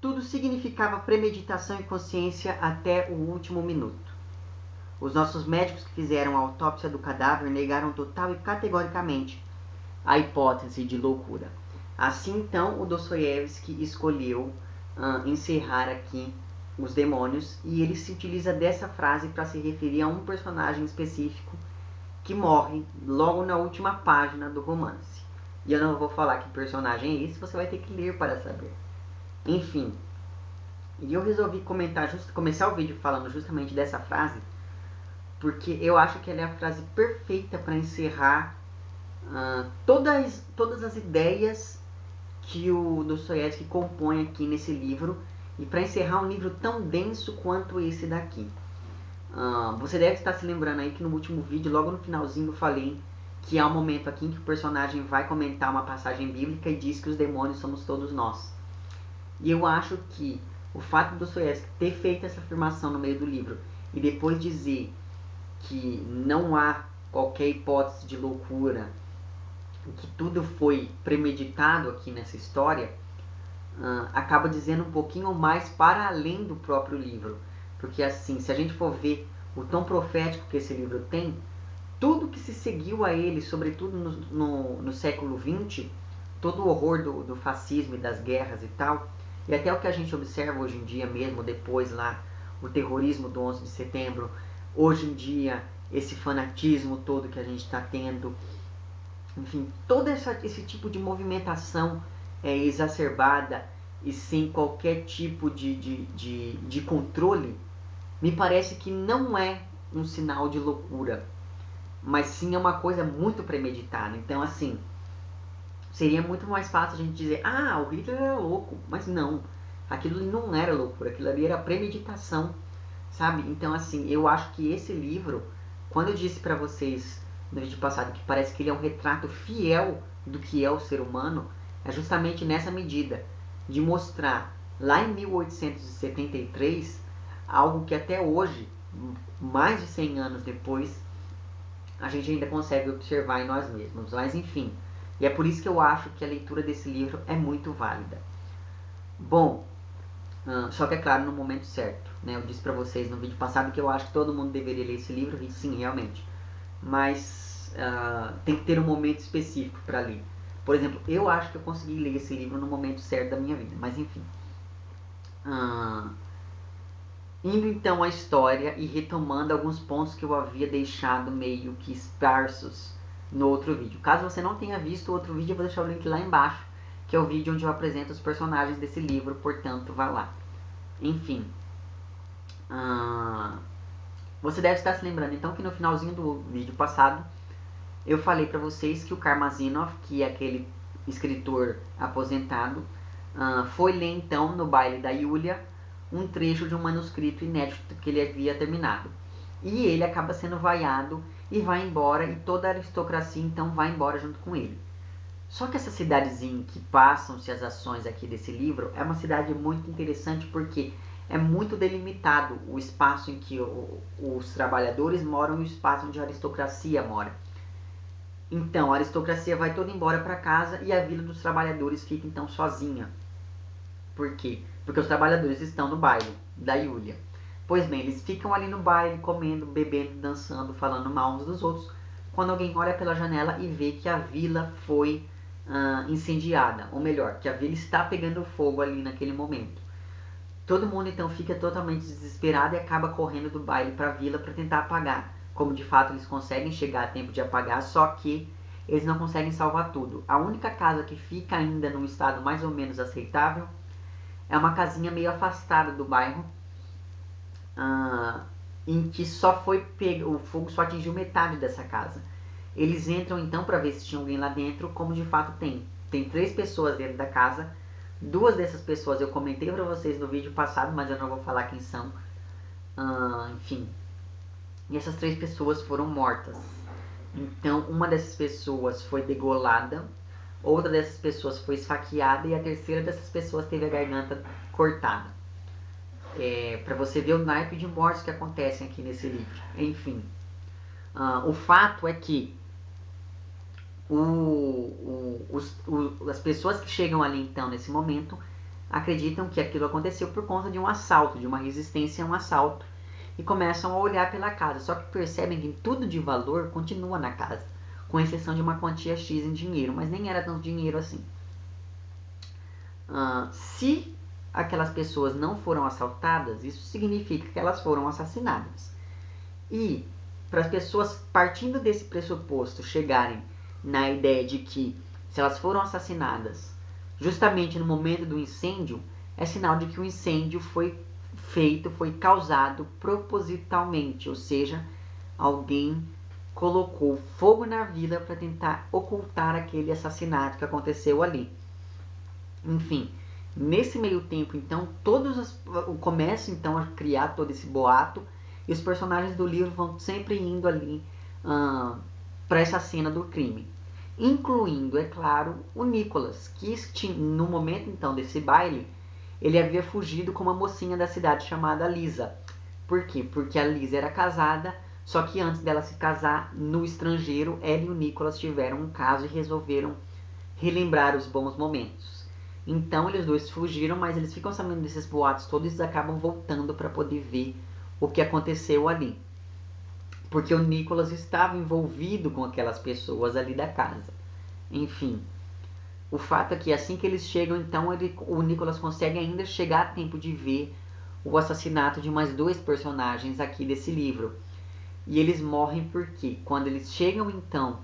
Tudo significava premeditação e consciência até o último minuto. Os nossos médicos que fizeram a autópsia do cadáver negaram total e categoricamente a hipótese de loucura. Assim, então, o Dostoiévski escolheu encerrar aqui os demônios, e ele se utiliza dessa frase para se referir a um personagem específico que morre logo na última página do romance. E eu não vou falar que personagem é esse, você vai ter que ler para saber. Enfim, e eu resolvi começar o vídeo falando justamente dessa frase, porque eu acho que ela é a frase perfeita para encerrar todas as ideias que o Dostoiévski compõe aqui nesse livro, e para encerrar um livro tão denso quanto esse daqui. Você deve estar se lembrando aí que no último vídeo, logo no finalzinho, eu falei que há um momento aqui em que o personagem vai comentar uma passagem bíblica e diz que os demônios somos todos nós. E eu acho que o fato do Dostoiévski ter feito essa afirmação no meio do livro e depois dizer que não há qualquer hipótese de loucura, que tudo foi premeditado aqui nessa história, acaba dizendo um pouquinho mais para além do próprio livro. Porque assim, se a gente for ver o tom profético que esse livro tem, tudo que se seguiu a ele, sobretudo no século XX, todo o horror do fascismo e das guerras e tal, e até o que a gente observa hoje em dia mesmo, depois lá, o terrorismo do 11 de setembro, hoje em dia, esse fanatismo todo que a gente está tendo, enfim, todo esse tipo de movimentação exacerbada e sem qualquer tipo de controle, me parece que não é um sinal de loucura, mas sim é uma coisa muito premeditada. Então, assim, seria muito mais fácil a gente dizer, o Hitler era louco, mas não, aquilo ali não era loucura, aquilo ali era premeditação, sabe? Então, assim, eu acho que esse livro, quando eu disse para vocês no vídeo passado que parece que ele é um retrato fiel do que é o ser humano, é justamente nessa medida, de mostrar lá em 1873 algo que até hoje, mais de 100 anos depois, a gente ainda consegue observar em nós mesmos. Mas enfim, e é por isso que eu acho que a leitura desse livro é muito válida. Bom, só que é claro, no momento certo. Né? Eu disse para vocês no vídeo passado que eu acho que todo mundo deveria ler esse livro, e sim, realmente. Mas tem que ter um momento específico para ler. Por exemplo, eu acho que eu consegui ler esse livro no momento certo da minha vida. Mas enfim. Indo então à história e retomando alguns pontos que eu havia deixado meio que esparsos no outro vídeo. Caso você não tenha visto o outro vídeo, eu vou deixar o link lá embaixo, que é o vídeo onde eu apresento os personagens desse livro, portanto, vá lá. Enfim, você deve estar se lembrando então que no finalzinho do vídeo passado eu falei para vocês que o Karmazinov, que é aquele escritor aposentado, foi ler então no baile da Yulia um trecho de um manuscrito inédito que ele havia terminado. E ele acaba sendo vaiado e vai embora, e toda a aristocracia então vai embora junto com ele. Só que essa cidadezinha em que passam-se as ações aqui desse livro é uma cidade muito interessante, porque é muito delimitado o espaço em que os trabalhadores moram e o espaço onde a aristocracia mora. Então, a aristocracia vai toda embora para casa e a vila dos trabalhadores fica então sozinha. Por quê? Porque os trabalhadores estão no baile da Yulia. Pois bem, eles ficam ali no baile, comendo, bebendo, dançando, falando mal uns dos outros, quando alguém olha pela janela e vê que a vila foi incendiada. Ou melhor, que a vila está pegando fogo ali naquele momento. Todo mundo então fica totalmente desesperado e acaba correndo do baile para a vila para tentar apagar. Como de fato eles conseguem chegar a tempo de apagar, só que eles não conseguem salvar tudo. A única casa que fica ainda num estado mais ou menos aceitável é uma casinha meio afastada do bairro, em que só foi o fogo só atingiu metade dessa casa. Eles entram então para ver se tinha alguém lá dentro, como de fato tem. Tem 3 pessoas dentro da casa. 2 dessas pessoas eu comentei para vocês no vídeo passado, mas eu não vou falar quem são. Enfim. E essas 3 pessoas foram mortas. Então, uma dessas pessoas foi degolada, outra dessas pessoas foi esfaqueada e a terceira dessas pessoas teve a garganta cortada. Para você ver o naipe de mortes que acontecem aqui nesse livro. Enfim, o fato é que as pessoas que chegam ali então nesse momento acreditam que aquilo aconteceu por conta de um assalto, de uma resistência a um assalto, e começam a olhar pela casa. Só que percebem que tudo de valor continua na casa, com exceção de uma quantia X em dinheiro, mas nem era tanto dinheiro assim. Se aquelas pessoas não foram assaltadas, isso significa que elas foram assassinadas. E para as pessoas, partindo desse pressuposto, chegarem na ideia de que se elas foram assassinadas justamente no momento do incêndio, é sinal de que o incêndio foi causado propositalmente, ou seja, alguém colocou fogo na vila para tentar ocultar aquele assassinato que aconteceu ali. Enfim, nesse meio tempo, então, começa então a criar todo esse boato, e os personagens do livro vão sempre indo ali para essa cena do crime. Incluindo, é claro, o Nicholas, que no momento então desse baile, ele havia fugido com uma mocinha da cidade chamada Lisa. Por quê? Porque a Lisa era casada, só que antes dela se casar no estrangeiro, ela e o Nicholas tiveram um caso e resolveram relembrar os bons momentos. Então eles dois fugiram, mas eles ficam sabendo desses boatos todos e acabam voltando para poder ver o que aconteceu ali. Porque o Nicholas estava envolvido com aquelas pessoas ali da casa. Enfim, o fato é que assim que eles chegam, então o Nicholas consegue ainda chegar a tempo de ver o assassinato de mais dois personagens aqui desse livro. E eles morrem porque quando eles chegam então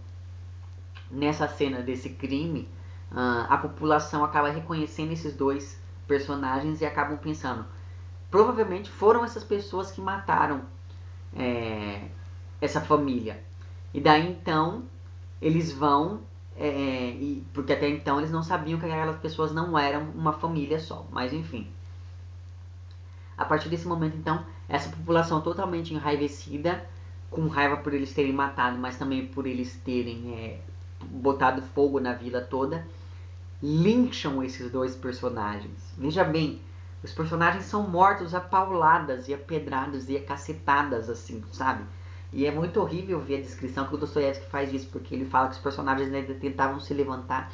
nessa cena desse crime, a população acaba reconhecendo esses dois personagens e acabam pensando, provavelmente foram essas pessoas que mataram essa família. E daí então eles vão, porque até então eles não sabiam que aquelas pessoas não eram uma família só, mas enfim. A partir desse momento então, essa população totalmente enraivecida, com raiva por eles terem matado, mas também por eles terem botado fogo na vila toda, lincham esses dois personagens. Veja bem, os personagens são mortos a pauladas e a pedradas e a cacetadas, assim, sabe? E é muito horrível ver a descrição que o Dostoiévski faz isso, porque ele fala que os personagens ainda tentavam se levantar,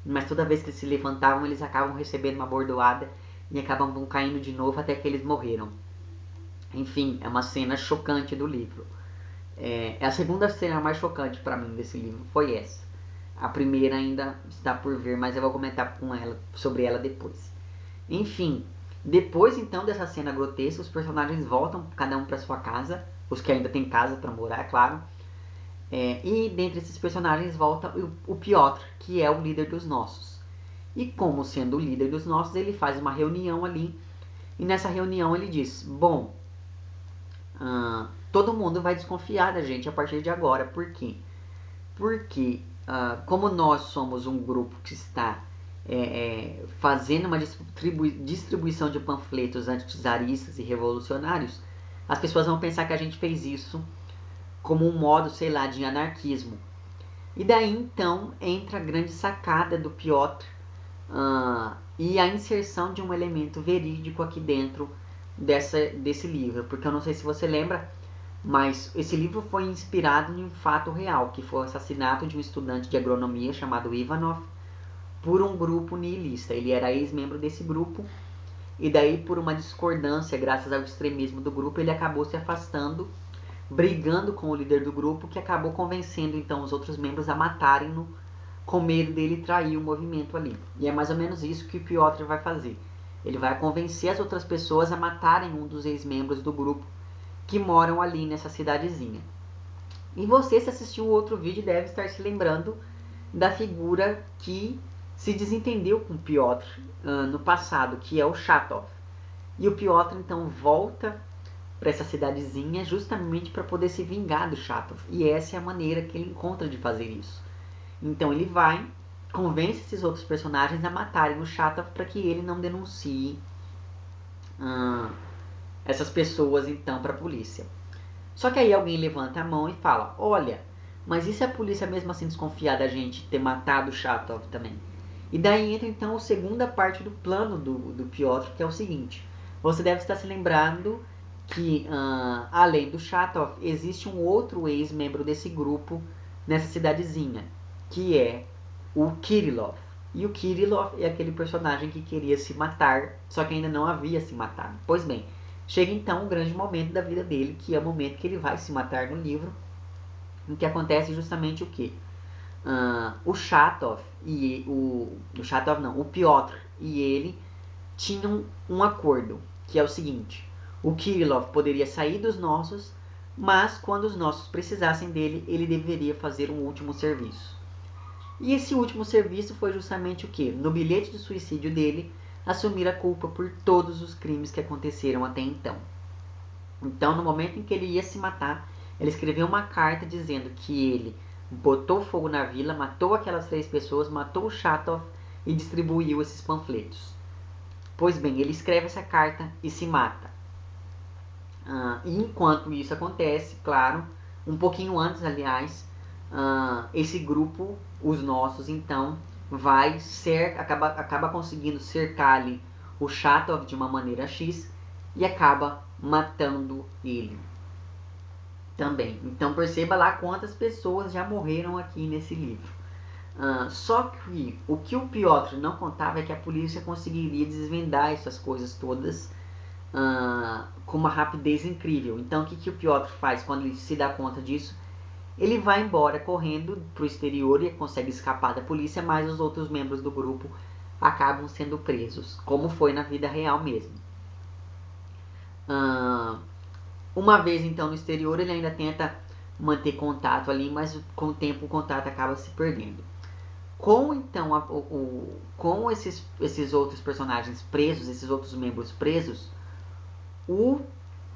mas toda vez que eles se levantavam, eles acabam recebendo uma bordoada e acabam caindo de novo até que eles morreram. Enfim, é uma cena chocante do livro. A segunda cena mais chocante para mim desse livro foi essa. A primeira ainda está por vir, mas eu vou comentar sobre ela depois. Enfim, depois então dessa cena grotesca, os personagens voltam cada um para sua casa, os que ainda têm casa para morar, é claro. E dentre esses personagens volta o Piotr, que é o líder dos nossos. E como sendo o líder dos nossos, ele faz uma reunião ali. E nessa reunião ele diz, bom, todo mundo vai desconfiar da gente a partir de agora. Por quê? Porque como nós somos um grupo que está fazendo uma distribuição de panfletos anti-czaristas e revolucionários, as pessoas vão pensar que a gente fez isso como um modo, sei lá, de anarquismo. E daí então entra a grande sacada do Piotr e a inserção de um elemento verídico aqui dentro desse livro. Porque eu não sei se você lembra, mas esse livro foi inspirado em um fato real, que foi o assassinato de um estudante de agronomia chamado Ivanov por um grupo nihilista. Ele era ex-membro desse grupo e daí por uma discordância, graças ao extremismo do grupo, ele acabou se afastando, brigando com o líder do grupo, que acabou convencendo então os outros membros a matarem-no com medo dele trair o movimento ali. E é mais ou menos isso que o Piotr vai fazer. Ele vai convencer as outras pessoas a matarem um dos ex-membros do grupo que moram ali nessa cidadezinha. E você, se assistiu o outro vídeo, deve estar se lembrando da figura que se desentendeu com Piotr no passado, que é o Chatov. E o Piotr então volta para essa cidadezinha justamente para poder se vingar do Chatov. E essa é a maneira que ele encontra de fazer isso. Então ele vai, convence esses outros personagens a matarem o Chatov para que ele não denuncie essas pessoas então para a polícia. Só que aí alguém levanta a mão e fala, olha, mas e se a polícia mesmo assim desconfiar da gente ter matado o Chatov também? E daí entra então a segunda parte do plano do Piotr, que é o seguinte. Você deve estar se lembrando que, além do Chatov, existe um outro ex-membro desse grupo nessa cidadezinha, que é o Kirillov. e o Kirillov é aquele personagem que queria se matar, só que ainda não havia se matado. Pois bem, chega então um grande momento da vida dele, que é o momento que ele vai se matar no livro, em que acontece justamente o quê? O Chatov e o Chatov não, o Piotr e ele tinham um acordo, que é o seguinte: o Kirillov poderia sair dos nossos, mas quando os nossos precisassem dele, ele deveria fazer um último serviço. E esse último serviço foi justamente o que? No bilhete de suicídio dele, assumir a culpa por todos os crimes que aconteceram até então. Então, no momento em que ele ia se matar, ele escreveu uma carta dizendo que ele botou fogo na vila, matou aquelas 3 pessoas, matou o Chatov e distribuiu esses panfletos. Pois bem, ele escreve essa carta e se mata. E enquanto isso acontece, claro, um pouquinho antes, aliás, esse grupo, os nossos, então, acaba conseguindo cercar ali o Chatov de uma maneira X e acaba matando ele também. Então perceba lá quantas pessoas já morreram aqui nesse livro. Só que o Piotr não contava é que a polícia conseguiria desvendar essas coisas todas com uma rapidez incrível. Então o que o Piotr faz quando ele se dá conta disso? Ele vai embora correndo para o exterior e consegue escapar da polícia, mas os outros membros do grupo acabam sendo presos, como foi na vida real mesmo. Uma vez então no exterior, ele ainda tenta manter contato ali, mas com o tempo o contato acaba se perdendo. Com esses outros personagens presos, esses outros membros presos, o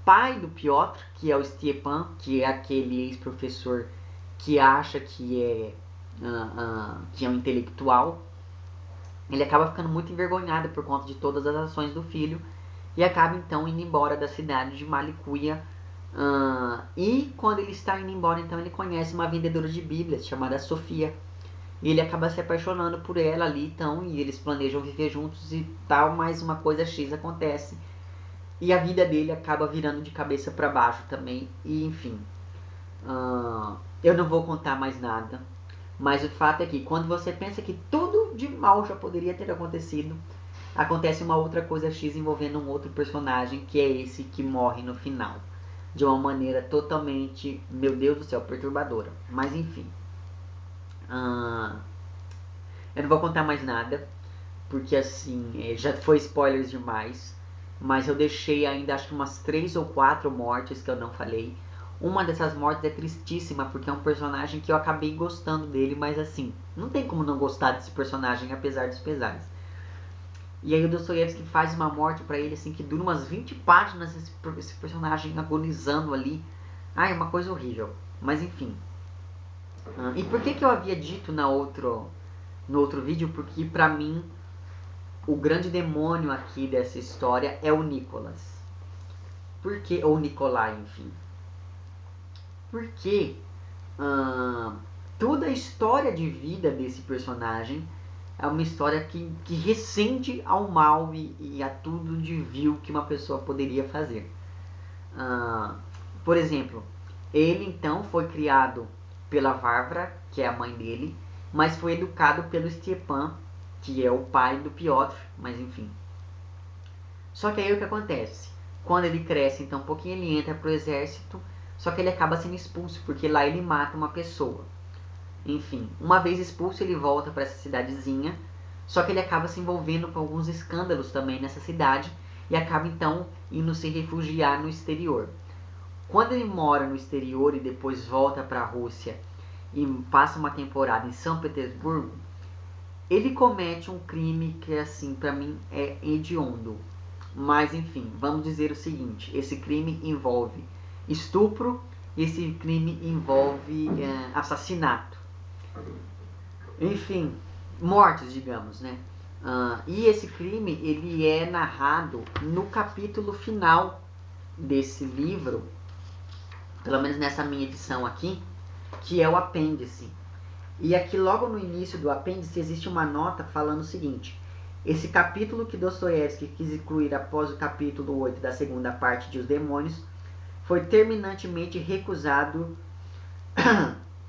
pai do Piotr, que é o Stepan, que é aquele ex-professor que acha que é um intelectual, ele acaba ficando muito envergonhado por conta de todas as ações do filho e acaba então indo embora da cidade de Malicuia. E quando ele está indo embora, então ele conhece uma vendedora de bíblias chamada Sofia. E ele acaba se apaixonando por ela ali, então, e eles planejam viver juntos e tal, mas uma coisa X acontece. E a vida dele acaba virando de cabeça para baixo também. E enfim, eu não vou contar mais nada. Mas o fato é que quando você pensa que tudo de mal já poderia ter acontecido, acontece uma outra coisa X envolvendo um outro personagem, que é esse que morre no final. De uma maneira totalmente, meu Deus do céu, perturbadora. Mas enfim. Eu não vou contar mais nada, porque assim, já foi spoilers demais. Mas eu deixei ainda acho que umas 3 ou 4 mortes que eu não falei. Uma dessas mortes é tristíssima, porque é um personagem que eu acabei gostando dele, mas assim, não tem como não gostar desse personagem, apesar dos pesares. E aí o Dostoiévski faz uma morte pra ele, assim, que dura umas 20 páginas, esse personagem agonizando ali. É uma coisa horrível. Mas enfim. E por que eu havia dito no outro vídeo? Porque pra mim, o grande demônio aqui dessa história é o Nicholas. Por que? Ou Nikolai, enfim. Porque toda a história de vida desse personagem é uma história que recende ao mal e a tudo de vil que uma pessoa poderia fazer. Por exemplo, ele então foi criado pela Varvara, que é a mãe dele, mas foi educado pelo Stepan, que é o pai do Piotr, mas enfim. Só que aí o que acontece? Quando ele cresce, então um pouquinho, ele entra pro exército, só que ele acaba sendo expulso, porque lá ele mata uma pessoa. Enfim, uma vez expulso, ele volta para essa cidadezinha, só que ele acaba se envolvendo com alguns escândalos também nessa cidade, e acaba então indo se refugiar no exterior. Quando ele mora no exterior e depois volta para a Rússia e passa uma temporada em São Petersburgo, ele comete um crime que, assim, para mim é hediondo. Mas enfim, vamos dizer o seguinte: esse crime envolve estupro e esse crime envolve assassinato. Enfim, mortes, digamos, né? E esse crime, ele é narrado no capítulo final desse livro, pelo menos nessa minha edição aqui, que é o apêndice. E aqui logo no início do apêndice existe uma nota falando o seguinte: esse capítulo que Dostoiévski quis incluir após o capítulo 8 da segunda parte de Os Demônios foi terminantemente recusado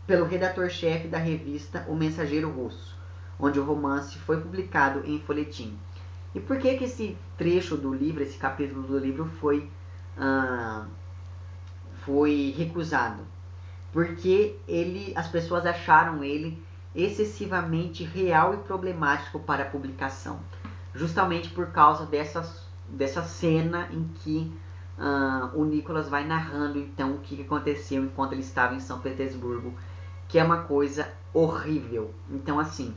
pelo redator-chefe da revista O Mensageiro Russo, onde o romance foi publicado em folhetim. E por que esse trecho do livro, esse capítulo do livro foi recusado? Porque as pessoas acharam ele excessivamente real e problemático para a publicação, justamente por causa dessa cena em que o Nicholas vai narrando então o que aconteceu enquanto ele estava em São Petersburgo, que é uma coisa horrível. Então, assim,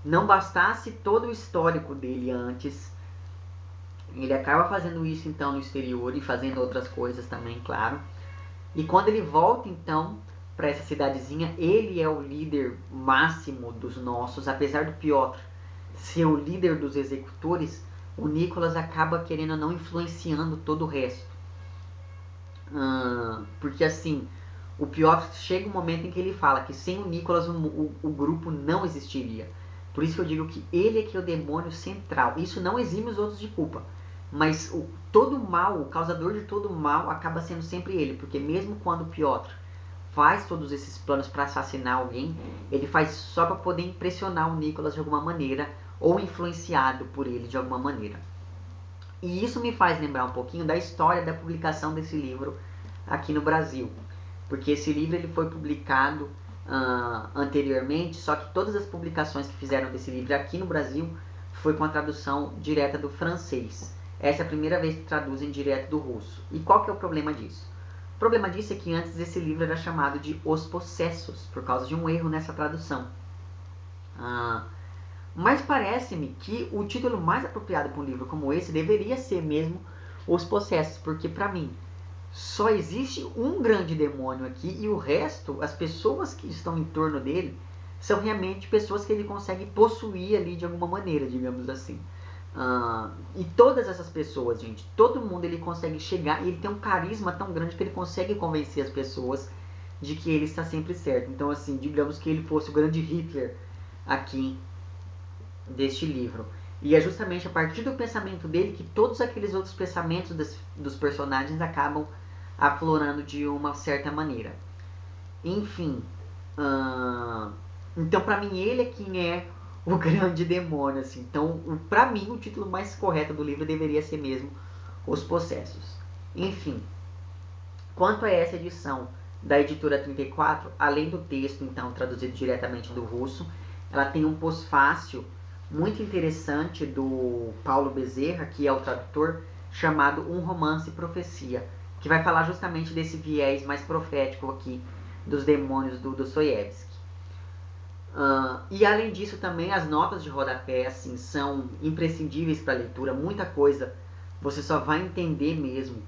não bastasse todo o histórico dele antes, ele acaba fazendo isso então no exterior e fazendo outras coisas também, claro. E quando ele volta então para essa cidadezinha, ele é o líder máximo dos nossos, apesar do Piotr ser o líder dos executores, o Nicholas acaba querendo ou não influenciando todo o resto. Porque assim, o Piotr chega um momento em que ele fala que sem o Nicholas o grupo não existiria. Por isso que eu digo que ele é que é o demônio central. Isso não exime os outros de culpa. Mas todo o mal, o causador de todo o mal, acaba sendo sempre ele. Porque mesmo quando o Piotr faz todos esses planos para assassinar alguém, ele faz só para poder impressionar o Nicholas de alguma maneira, ou influenciado por ele de alguma maneira. E isso me faz lembrar um pouquinho da história da publicação desse livro aqui no Brasil. Porque esse livro ele foi publicado anteriormente, só que todas as publicações que fizeram desse livro aqui no Brasil foi com a tradução direta do francês. Essa é a primeira vez que traduzem direto do russo. E qual que é o problema disso? O problema disso é que antes esse livro era chamado de Os Possessos, por causa de um erro nessa tradução. Mas parece-me que o título mais apropriado para um livro como esse deveria ser mesmo Os Possessos, porque para mim só existe um grande demônio aqui e o resto, as pessoas que estão em torno dele, são realmente pessoas que ele consegue possuir ali de alguma maneira, digamos assim. E todas essas pessoas, gente, todo mundo ele consegue chegar e ele tem um carisma tão grande que ele consegue convencer as pessoas de que ele está sempre certo. Então, assim, digamos que ele fosse o grande Hitler aqui deste livro. E é justamente a partir do pensamento dele que todos aqueles outros pensamentos dos personagens acabam aflorando de uma certa maneira. Enfim, então para mim ele é quem é o grande demônio, assim. Então, para mim o título mais correto do livro deveria ser mesmo Os Possessos. Enfim, quanto a essa edição da editora 34, além do texto então traduzido diretamente do russo, ela tem um pós-fácil muito interessante do Paulo Bezerra, que é o tradutor, chamado Um Romance e Profecia, que vai falar justamente desse viés mais profético aqui dos demônios do Dostoiévski. E além disso também as notas de rodapé assim, são imprescindíveis para a leitura. Muita coisa você só vai entender mesmo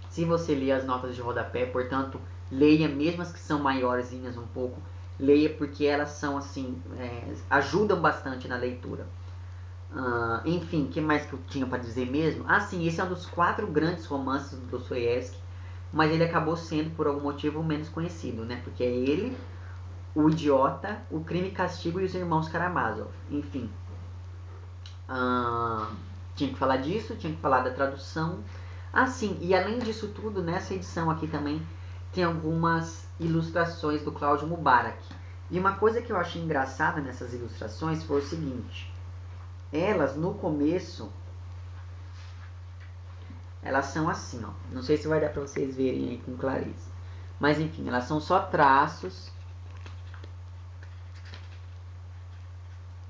se você ler as notas de rodapé. Portanto, leia mesmo as que são maiorzinhas um pouco. Leia porque elas são assim, ajudam bastante na leitura. Enfim, o que mais que eu tinha para dizer mesmo? Sim, esse é um dos 4 grandes romances do Dostoiévski, mas ele acabou sendo, por algum motivo, menos conhecido, né? Porque é ele, O Idiota, O Crime e Castigo e Os Irmãos Karamazov. Enfim, tinha que falar disso, tinha que falar da tradução. Sim, e além disso tudo, nessa edição aqui também tem algumas ilustrações do Cláudio Mubarak. E uma coisa que eu achei engraçada nessas ilustrações foi o seguinte: elas no começo, elas são assim, ó. Não sei se vai dar pra vocês verem aí com clareza. Mas enfim, elas são só traços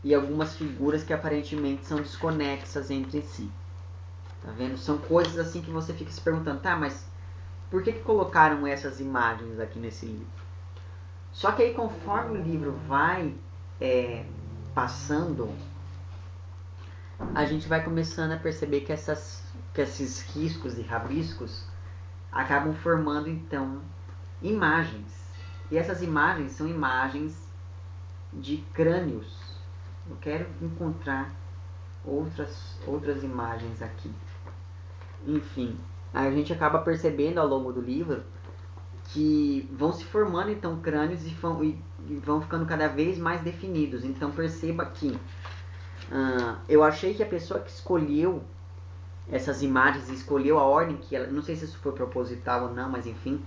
e algumas figuras que aparentemente são desconexas entre si. Tá vendo? São coisas assim que você fica se perguntando, tá, mas por que colocaram essas imagens aqui nesse livro? Só que aí conforme o livro vai passando, a gente vai começando a perceber que esses riscos e rabiscos acabam formando então imagens. E essas imagens são imagens de crânios. Eu quero encontrar outras imagens aqui. Enfim, a gente acaba percebendo ao longo do livro que vão se formando então crânios e vão ficando cada vez mais definidos. Então perceba que eu achei que a pessoa que escolheu essas imagens, escolheu a ordem que ela, não sei se isso foi proposital ou não, mas enfim,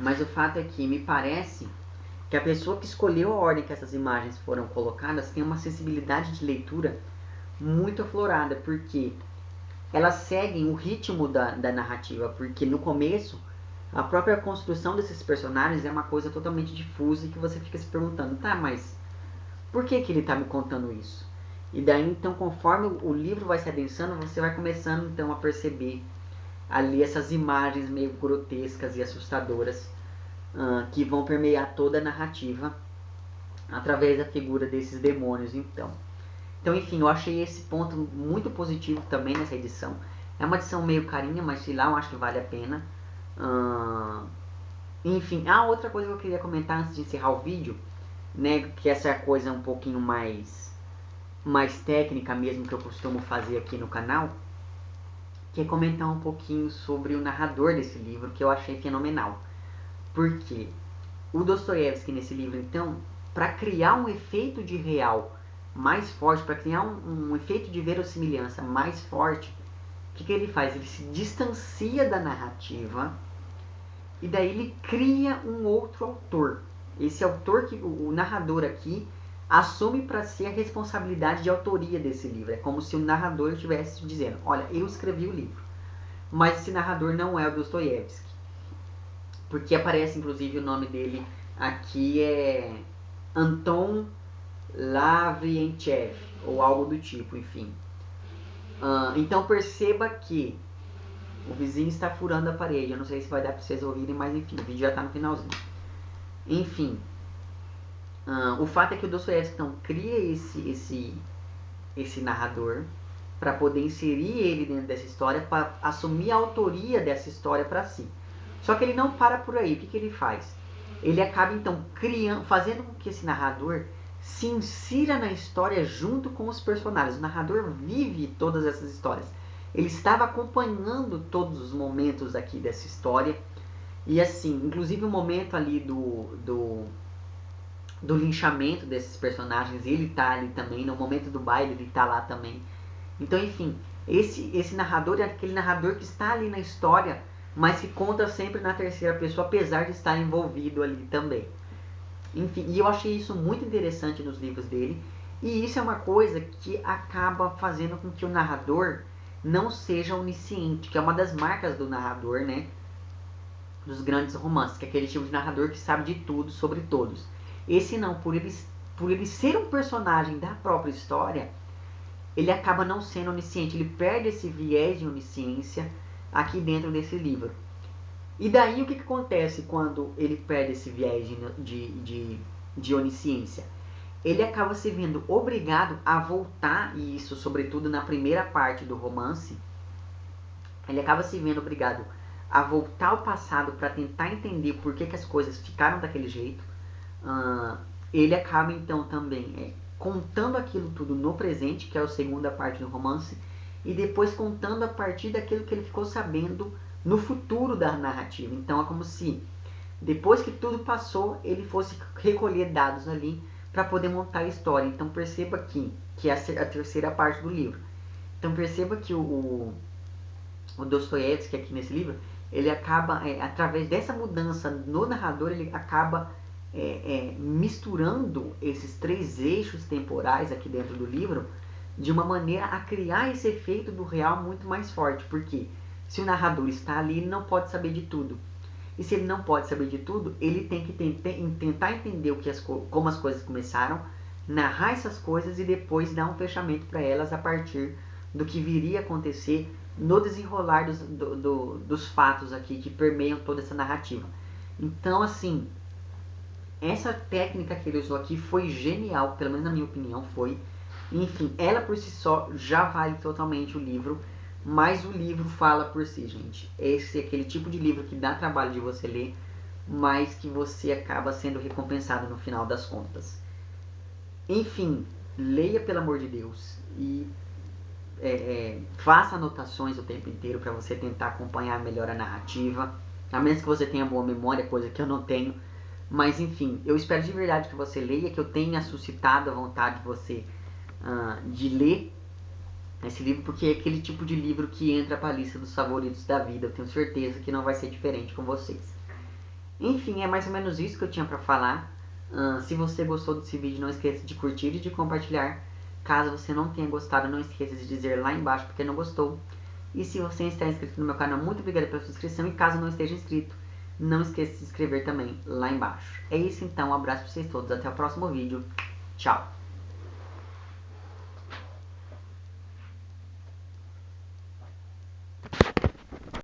mas o fato é que me parece que a pessoa que escolheu a ordem que essas imagens foram colocadas tem uma sensibilidade de leitura muito aflorada, porque elas seguem o ritmo da narrativa, porque no começo a própria construção desses personagens é uma coisa totalmente difusa e que você fica se perguntando, tá, mas por que ele está me contando isso? E daí então, conforme o livro vai se adensando, você vai começando então a perceber ali essas imagens meio grotescas e assustadoras que vão permear toda a narrativa através da figura desses demônios então. Então, enfim, eu achei esse ponto muito positivo também nessa edição. É uma edição meio carinha, mas sei lá, eu acho que vale a pena. Enfim, outra coisa que eu queria comentar antes de encerrar o vídeo, né, que essa coisa um pouquinho mais técnica mesmo que eu costumo fazer aqui no canal, que é comentar um pouquinho sobre o narrador desse livro, que eu achei fenomenal. Porque o Dostoiévski nesse livro, então, para criar um efeito de real mais forte, para criar um efeito de verossimilhança mais forte, o que ele faz? Ele se distancia da narrativa e daí ele cria um outro autor. Esse autor, que o narrador aqui, assume para si a responsabilidade de autoria desse livro. É como se o narrador estivesse dizendo, olha, eu escrevi o livro, mas esse narrador não é o Dostoiévski. Porque aparece, inclusive, o nome dele aqui é Anton Lavrientchev, ou algo do tipo, enfim. Então perceba que o vizinho está furando a parede. Eu não sei se vai dar para vocês ouvirem, mas enfim, o vídeo já está no finalzinho. Enfim, o fato é que o Dostoiévski então cria esse narrador para poder inserir ele dentro dessa história, para assumir a autoria dessa história para si. Só que ele não para por aí. O que ele faz? Ele acaba então fazendo com que esse narrador se insira na história junto com os personagens. O narrador vive todas essas histórias. Ele estava acompanhando todos os momentos aqui dessa história. E assim, inclusive o momento ali do linchamento desses personagens, ele está ali também. No momento do baile, ele está lá também. Então, enfim, esse narrador é aquele narrador que está ali na história, mas que conta sempre na terceira pessoa, apesar de estar envolvido ali também. Enfim, e eu achei isso muito interessante nos livros dele, e isso é uma coisa que acaba fazendo com que o narrador não seja onisciente, que é uma das marcas do narrador, né, dos grandes romances, que é aquele tipo de narrador que sabe de tudo sobre todos. Esse não, por ele ser um personagem da própria história, ele acaba não sendo onisciente, ele perde esse viés de onisciência aqui dentro desse livro. E daí o que acontece quando ele perde esse viés de onisciência? Ele acaba se vendo obrigado a voltar, e isso sobretudo na primeira parte do romance, ele acaba se vendo obrigado a voltar ao passado para tentar entender por que as coisas ficaram daquele jeito. Ele acaba então também contando aquilo tudo no presente, que é a segunda parte do romance, e depois contando a partir daquilo que ele ficou sabendo no futuro da narrativa. Então é como se depois que tudo passou, ele fosse recolher dados ali para poder montar a história. Então perceba aqui que é a terceira parte do livro. Então perceba que o Dostoiévski aqui nesse livro, ele acaba, através dessa mudança no narrador, ele acaba misturando esses três eixos temporais aqui dentro do livro de uma maneira a criar esse efeito do real muito mais forte. Porque se o narrador está ali, ele não pode saber de tudo. E se ele não pode saber de tudo, ele tem que tentar entender como as coisas começaram, narrar essas coisas e depois dar um fechamento para elas a partir do que viria a acontecer no desenrolar dos fatos aqui que permeiam toda essa narrativa. Então, assim, essa técnica que ele usou aqui foi genial, pelo menos na minha opinião foi. Enfim, ela por si só já vale totalmente o livro, mas o livro fala por si, gente. Esse é aquele tipo de livro que dá trabalho de você ler, mas que você acaba sendo recompensado no final das contas. Enfim, leia pelo amor de Deus e faça anotações o tempo inteiro para você tentar acompanhar melhor a narrativa, a menos que você tenha boa memória, coisa que eu não tenho. Mas enfim, eu espero de verdade que você leia, que eu tenha suscitado a vontade de você de ler esse livro, porque é aquele tipo de livro que entra para a lista dos favoritos da vida. Eu tenho certeza que não vai ser diferente com vocês. Enfim, é mais ou menos isso que eu tinha para falar. Se você gostou desse vídeo, não esqueça de curtir e de compartilhar. Caso você não tenha gostado, não esqueça de dizer lá embaixo porque não gostou. E se você está inscrito no meu canal, muito obrigado pela sua inscrição. E caso não esteja inscrito, não esqueça de se inscrever também lá embaixo. É isso então, um abraço para vocês todos. Até o próximo vídeo. Tchau!